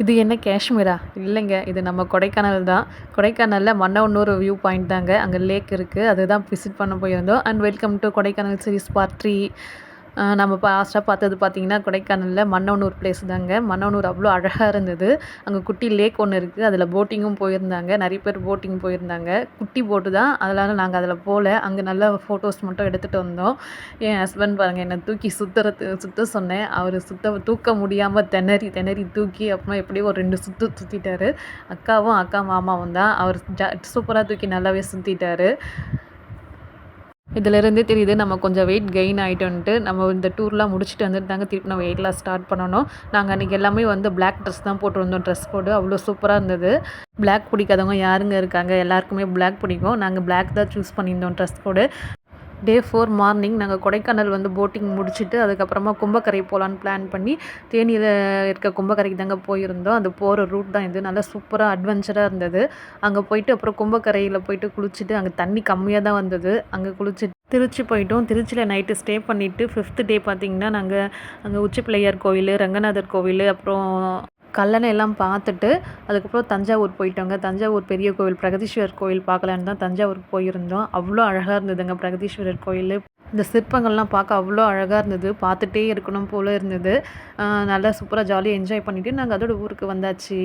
இது என்ன காஷ்மீரா? இல்லைங்க. இது நம்ம கொடைக்கானல் தான். கொடைக்கானல்ல மன்னவனூர் வியூ பாயிண்ட் தாங்க. அங்க லேக் இருக்கு. அதுதான் விசிட் பண்ண போயிருந்தோம். And welcome to Kodaikanal series part 3. நம்ம லாஸ்ட்டா பார்த்தது பார்த்தீங்கன்னா, கொடைக்கானல்ல மன்னவனூர் பிளேஸ் தாங்க. மன்னவனூர் அவ்வளோ அழகா இருந்தது. அங்க குட்டி லேக் ஒண்ணு இருக்கு. அதில போட்டிங்கும் போயிருந்தாங்க. நெறைய பேர் போட்டிங் போயிருந்தாங்க. குட்டி போட்டு தான். அதனால நாங்க அதில போல. அங்க நல்ல ஃபோட்டோஸ் மட்டும் எடுத்துட்டு வந்தோம். என் ஹஸ்பண்ட் பாருங்க என்ன தூக்கி சுத்த சொன்னேன். அவரு தூக்க முடியாம திணறி திணறி தூக்கி அப்புறம் எப்படியோ ஒரு 2 சுத்திட்டாரு. அக்கா மாமாவும் தான். அவர் சூப்பரா தூக்கி நல்லாவே சுத்திட்டாரு. இதிலிருந்தே தெரியுது நம்ம கொஞ்சம் வெயிட் கெயின் ஆயிட்டோன்ட்டு. நம்ம இந்த டூர்லாம் முடிச்சுட்டு வந்துட்டு தாங்க திருப்பி நம்ம வெயிட் லாஸ் ஸ்டார்ட் பண்ணணும். நாங்க அன்னைக்கு எல்லாமே வந்து பிளாக் ட்ரெஸ் தான் போட்டிருந்தோம். ட்ரெஸ் கோடு அவ்வளோ சூப்பரா இருந்தது. பிளாக் பிடிக்காதவங்க யாருங்க இருக்காங்க? எல்லாருக்குமே பிளாக் பிடிக்கும். நாங்க பிளாக் தான் சூஸ் பண்ணியிருந்தோம் ட்ரெஸ் கோடு. டே 4 மார்னிங் நாங்கள் கொடைக்கானல் வந்து போட்டிங் முடிச்சுட்டு அதுக்கப்புறமா கும்பக்கரை போகலான்னு பிளான் பண்ணி தேனியில் இருக்க கும்பக்கரைக்கு தாங்க போயிருந்தோம். அது போகிற ரூட் தான் இது. நல்லா சூப்பராக அட்வென்ச்சராக இருந்தது. அங்கே போயிட்டு அப்புறம் கும்பக்கரையில் போயிட்டு குளிச்சுட்டு அங்கே தண்ணி கம்மியாக தான் வந்தது. அங்கே குளிச்சுட்டு திருச்சி போயிட்டோம். திருச்சியில் நைட்டு ஸ்டே பண்ணிவிட்டு 5th டே பார்த்திங்கன்னா நாங்கள் அங்கே உச்சி பிள்ளையார் கோவில், ரங்கநாதர் கோவில், அப்புறம் கல்லணை எல்லாம் பார்த்துட்டு அதுக்கப்புறம் தஞ்சாவூர் போயிட்டோங்க. தஞ்சாவூர் பெரிய கோவில் பிரகதீஸ்வரர் கோவில் பார்க்கலான்னு தான் தஞ்சாவூருக்கு போயிருந்தோம். அவ்வளோ அழகாக இருந்ததுங்க பிரகதீஸ்வரர் கோயில். இந்த சிற்பங்கள்லாம் பார்க்க அவ்வளோ அழகாக இருந்தது. பார்த்துட்டே இருக்கணும் போல இருந்தது. நல்லா சூப்பராக ஜாலியாக என்ஜாய் பண்ணிவிட்டு நாங்கள் அதோட ஊருக்கு வந்தாச்சு.